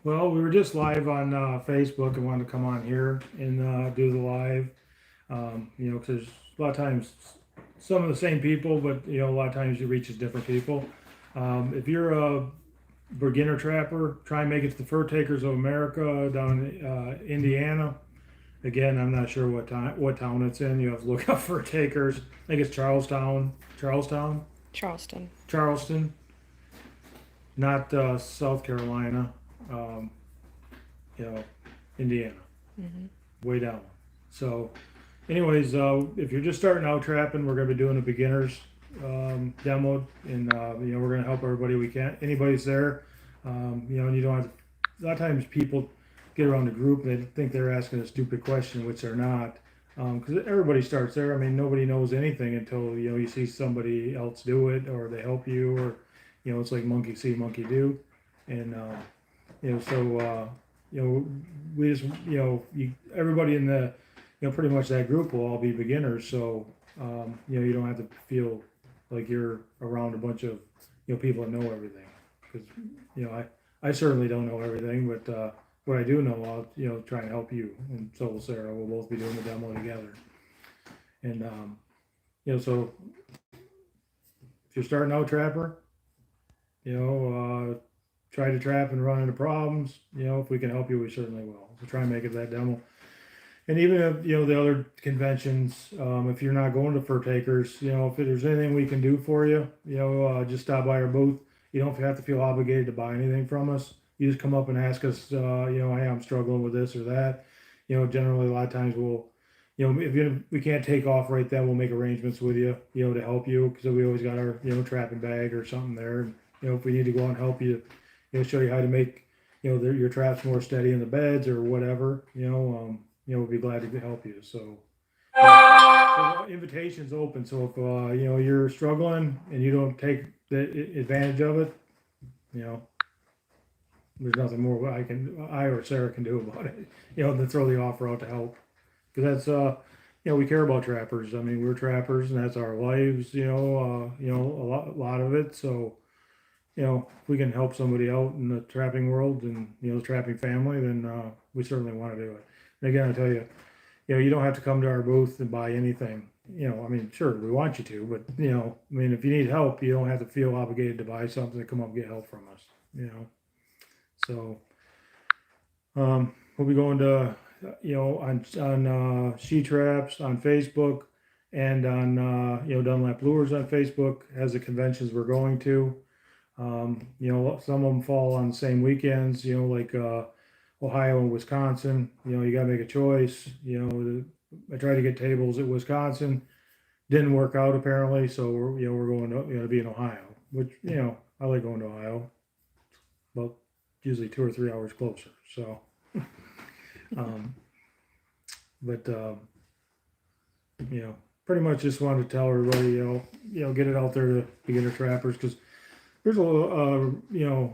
Well, we were just live on Facebook and wanted to come on here and do the live. Because a lot of times some of the same people, but a lot of times you reaches different people. If you're a beginner trapper, try and make it to the Fur Takers of America down in Indiana. Again, I'm not sure what town it's in. You have to look up Fur Takers. I think it's Charleston. Charleston, not South Carolina. Um, you know, Indiana, Hmm. way down. So, anyways, if you're just starting out trapping, we're going to be doing a beginners demo, and we're going to help everybody we can. Anybody's there, and you don't have to. A lot of times, people get around the group and they think they're asking a stupid question, which they're not, because everybody starts there. I mean, nobody knows anything until you see somebody else do it, or they help you, or it's like monkey see, monkey do, and so we just everybody in the pretty much that group will all be beginners. So you don't have to feel like you're around a bunch of people that know everything, because I certainly don't know everything, but what I do know, I'll try and help you, and so will Sarah. We'll both be doing the demo together, and so if you're starting out trapper, try to trap and run into problems. If we can help you, we certainly will. So try and make it that demo. And even if the other conventions, if you're not going to Fur Takers, if there's anything we can do for you, just stop by our booth. You don't have to feel obligated to buy anything from us. You just come up and ask us, hey, I'm struggling with this or that. Generally a lot of times we'll, if we can't take off right then, we'll make arrangements with you, to help you, because we always got our, trapping bag or something there. And, if we need to go out and help you, show you how to make, your traps more steady in the beds or whatever, we'll be glad to help you. So the invitation's open. So if you're struggling and you don't take the advantage of it, you know there's nothing more I or Sarah can do about it. Than throw the offer out to help, because that's we care about trappers. I mean, we're trappers and that's our lives. A lot of it. So if we can help somebody out in the trapping world and the trapping family, then we certainly want to do it. And again, I tell you, you don't have to come to our booth and buy anything. I mean, sure, we want you to, but I mean, if you need help, you don't have to feel obligated to buy something to come up and get help from us. So we'll be going to on She Traps on Facebook, and on Dunlap Lures on Facebook as the conventions we're going to. Some of them fall on the same weekends. Like Ohio and Wisconsin. You got to make a choice. I tried to get tables at Wisconsin, didn't work out apparently. So we're going to be in Ohio, which I like going to Ohio. Well, usually 2 or 3 hours closer. So, um, but pretty much just wanted to tell everybody, get it out there to beginner trappers, because there's a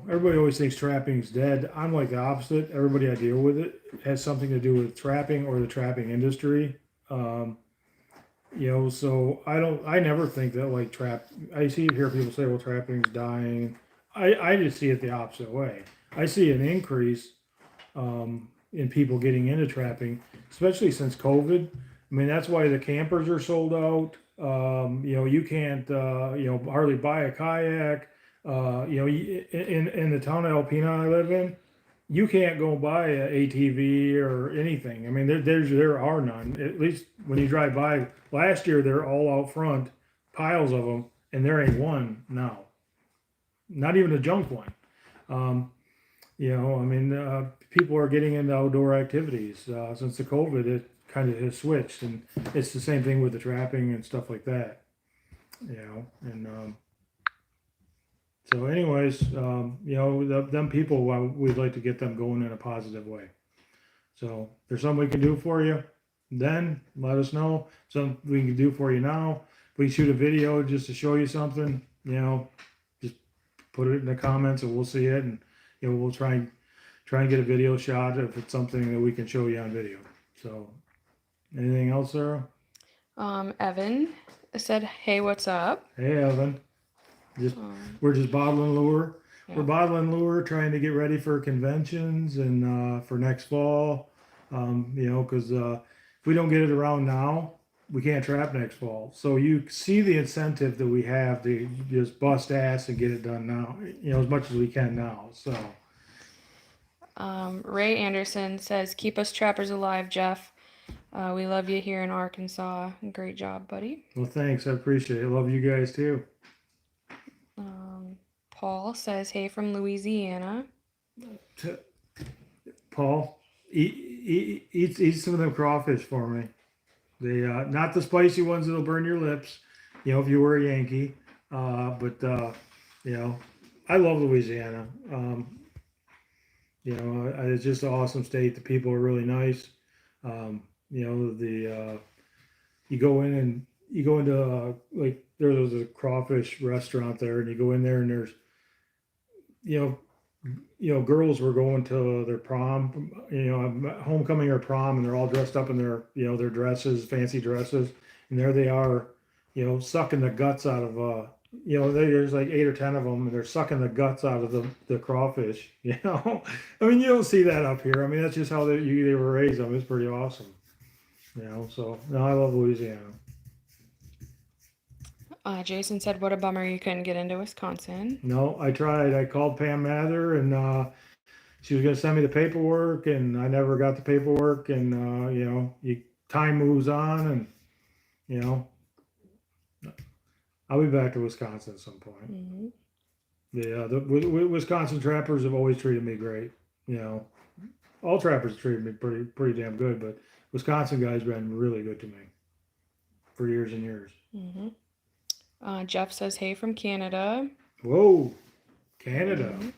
everybody always thinks trapping is dead. I'm like the opposite. Everybody I deal with it has something to do with trapping or the trapping industry. Um, so I never think that like I hear people say, well, trapping's dying. I just see it the opposite way. I see an increase in people getting into trapping, especially since COVID. I mean, that's why the campers are sold out. You can't, hardly buy a kayak. In the town of Alpena I live in, you can't go buy a ATV or anything. I mean, there are none. At least when you drive by. Last year, they're all out front, piles of them, and there ain't one now. Not even a junk one. Um, I mean, people are getting into outdoor activities since the COVID. It kind of has switched, and it's the same thing with the trapping and stuff like that. And so, anyways, them people, well, we'd like to get them going in a positive way. So, if there's something we can do for you, then let us know. Something we can do for you now. If we shoot a video just to show you something, just put it in the comments and we'll see it, and we'll try and get a video shot if it's something that we can show you on video. So, anything else, Sarah? Evan said, "Hey, what's up?" Hey, Evan. Just Um, we're just bottling lure. we're bottling lure, trying to get ready for conventions and for next fall. Because if we don't get it around now, we can't trap next fall. So you see the incentive that we have to just bust ass and get it done now. As much as we can now. So. Ray Anderson says, "Keep us trappers alive, Jeff. We love you here in Arkansas. Great job, buddy." Well, thanks. I appreciate it. Love you guys too. Paul says, "Hey from Louisiana." Paul, eat some of them crawfish for me. They not the spicy ones that'll burn your lips, if you were a Yankee. But I love Louisiana. It's just an awesome state. The people are really nice. You go in and you go into like there's a crawfish restaurant there, and you go in there and there's girls were going to their prom, homecoming or prom, and they're all dressed up in their dresses, fancy dresses, and there they are, sucking the guts out of there's like 8 or 10 of them, and they're sucking the guts out of the crawfish. I mean, you don't see that up here. I mean, that's just how they were raised. It's pretty awesome. So no, I love Louisiana. Jason said, "What a bummer you couldn't get into Wisconsin." No, I tried. I called Pam Mather, and she was going to send me the paperwork, and I never got the paperwork. And time moves on, and I'll be back to Wisconsin at some point. Mm-hmm. The Wisconsin trappers have always treated me great. All trappers treated me pretty damn good, but Wisconsin guys been really good to me for years and years. Mm-hmm. Jeff says, "Hey from Canada." Whoa, Canada. Mm-hmm.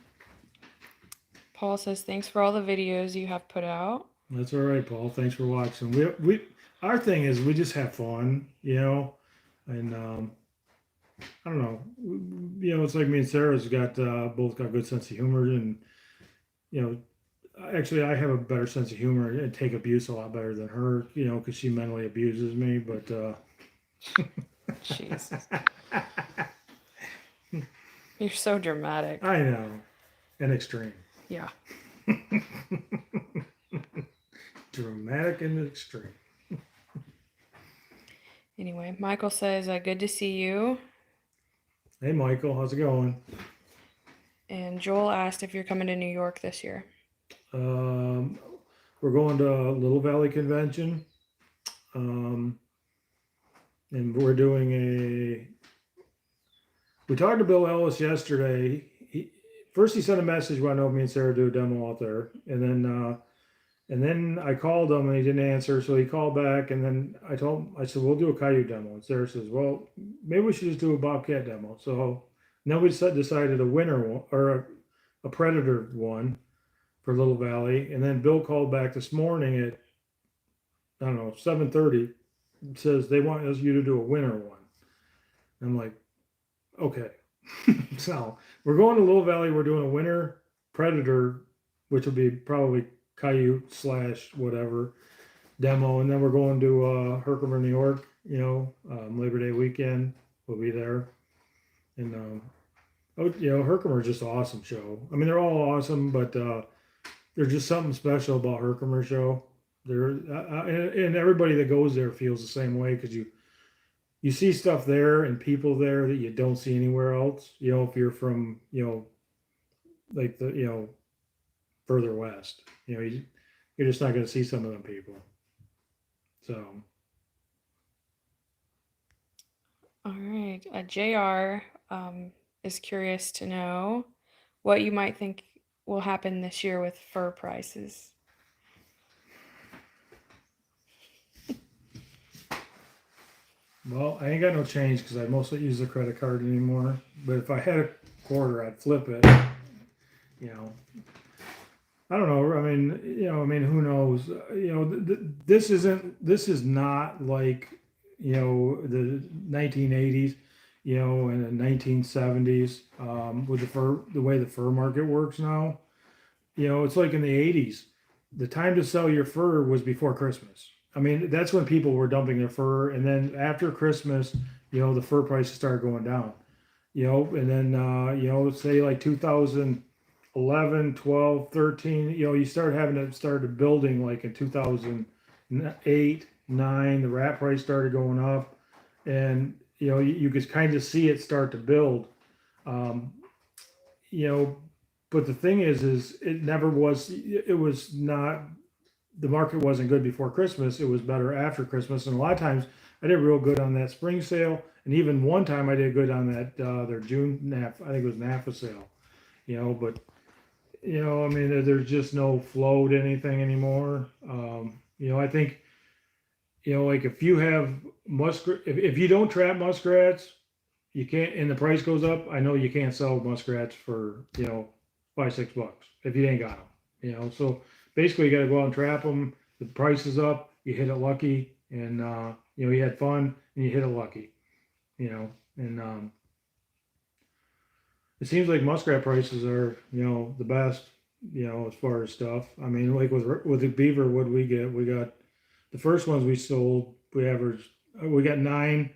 Paul says, "Thanks for all the videos you have put out." That's all right, Paul. Thanks for watching. We our thing is we just have fun, and I don't know, it's like me and Sarah's both got good sense of humor, and actually I have a better sense of humor and take abuse a lot better than her, because she mentally abuses me, but Jesus. You're so dramatic. I know. And extreme. Yeah. Dramatic and extreme. Anyway, Michael says, "Good to see you." Hey, Michael, how's it going? And Joel asked if you're coming to New York this year. We're going to Little Valley Convention. And we're doing we talked to Bill Ellis yesterday. First he sent a message, wanted to know if me and Sarah do a demo out there. And then I called him and he didn't answer. So he called back, and then I said, we'll do a coyote demo. And Sarah says, well, maybe we should just do a bobcat demo. So then we decided a winter one, or a predator one for Little Valley. And then Bill called back this morning at, I don't know, 7:30. Says they want you to do a winter one. I'm like, okay. So we're going to Little Valley. We're doing a winter predator, which will be probably coyote / whatever demo, and then we're going to Herkimer, New York. Labor Day weekend. We'll be there, and Herkimer is just an awesome show. I mean, they're all awesome, but there's just something special about Herkimer show. And everybody that goes there feels the same way, because you see stuff there and people there that you don't see anywhere else. If you're from like the further west, you're just not going to see some of them people. So. All right, JR is curious to know what you might think will happen this year with fur prices. Well, I ain't got no change because I mostly use the credit card anymore. But if I had a quarter, I'd flip it. I don't know. I mean, who knows? This is not like, the 1980s, and the 1970s, with the way the fur market works now. It's like in the 80s, the time to sell your fur was before Christmas. I mean, that's when people were dumping their fur, and then after Christmas, the fur prices started going down. and then, say like 2011, 12, 13, you start having it started building like in 2008, 9, the rat price started going up, and, you could kind of see it start to build. Um, you know, but the thing is it never was, it was not, the market wasn't good before Christmas. It was better after Christmas. And a lot of times I did real good on that spring sale. And even one time I did good on that, their June NAF, I think it was NAFA sale, but I mean, there's just no flow to anything anymore. I think, like if you have muskrat, if you don't trap muskrats, you can't, and the price goes up. I know you can't sell muskrats for, $5-6 if you ain't got them, so basically you got to go out and trap them. The price is up, you hit it lucky, and, you had fun and you hit it lucky, and, it seems like muskrat prices are, the best, as far as stuff. I mean, like with the beaver, what do we get? We got the first ones we sold. We got 9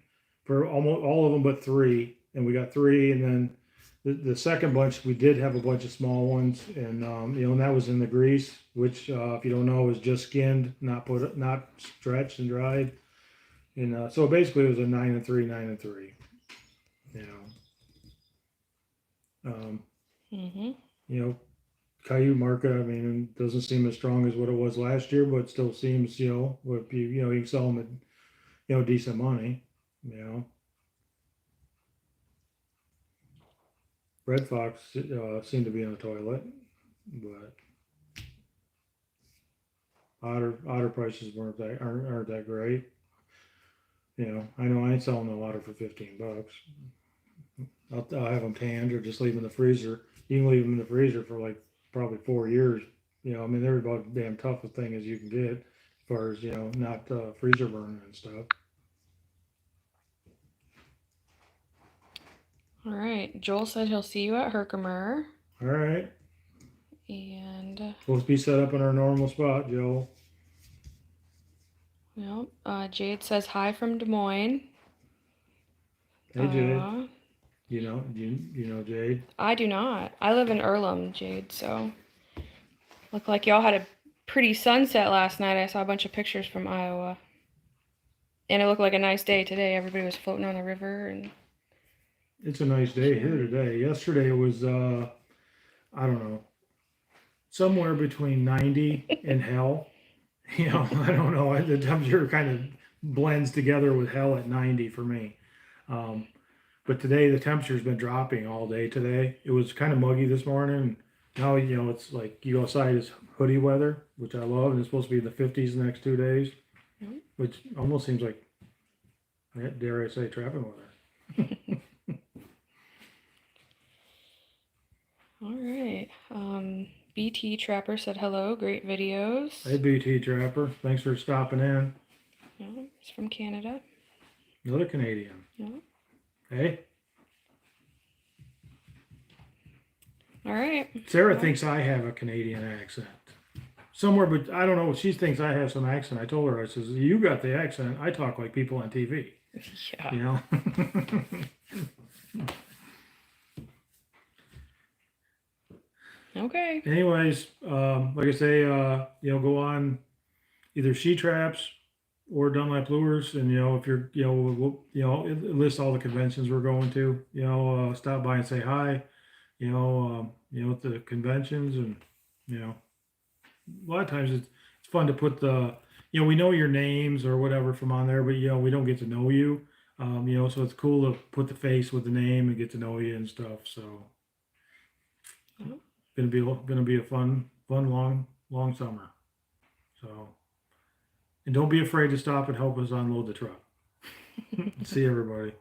for almost all of them, but 3, and we got 3, and then the second bunch we did have a bunch of small ones, and and that was in the grease, which if you don't know is just skinned, not stretched and dried, and so basically it was a 9 and 3, 9 and 3, you know. Um, Mm-hmm. Caillou market, I mean, it doesn't seem as strong as what it was last year, but it still seems, what you can sell them at, decent money, Red Fox seemed to be in the toilet, but otter prices aren't that great. I know I ain't selling no otter for $15. I'll have them tanned or just leave them in the freezer. You can leave them in the freezer for like probably 4 years. I mean, they're about as damn tough a thing as you can get, as far as not freezer burning and stuff. All right. Joel said he'll see you at Herkimer. All right, And we'll be set up in our normal spot, Joe. Jade says hi from Des Moines. Hey, Jade. Uh, You know Jade. I do not. I live in Earlham, Jade, so looked like y'all had a pretty sunset last night. I saw a bunch of pictures from Iowa. And it looked like a nice day today. Everybody was floating on the river and It's a nice day here today. Yesterday it was I don't know, somewhere between 90 and hell. I don't know. The temperature kind of blends together with hell at 90 for me. But today the temperature's been dropping all day today. It was kind of muggy this morning. Now, it's like you go outside, it's hoodie weather, which I love, and it's supposed to be in the 50s the next 2 days, which almost seems like, dare I say, trapping weather. all right. BT Trapper said hello. Great videos. Hey, BT Trapper. Thanks for stopping in. Yeah, it's from Canada. Another Canadian. Yeah. Hey. All right. Sarah thinks I have a Canadian accent. Somewhere, but I don't know. She thinks I have some accent. I told her, I says, you got the accent. I talk like people on TV. Yeah. Okay. Anyways, like I say, go on either She Traps or Dunlap Lures, and if you're, it lists all the conventions we're going to. Stop by and say hi. At the conventions, and a lot of times it's fun to put we know your names or whatever from on there, but we don't get to know you. So it's cool to put the face with the name and get to know you and stuff. So. Gonna be a fun long summer. So, and don't be afraid to stop and help us unload the truck. See everybody.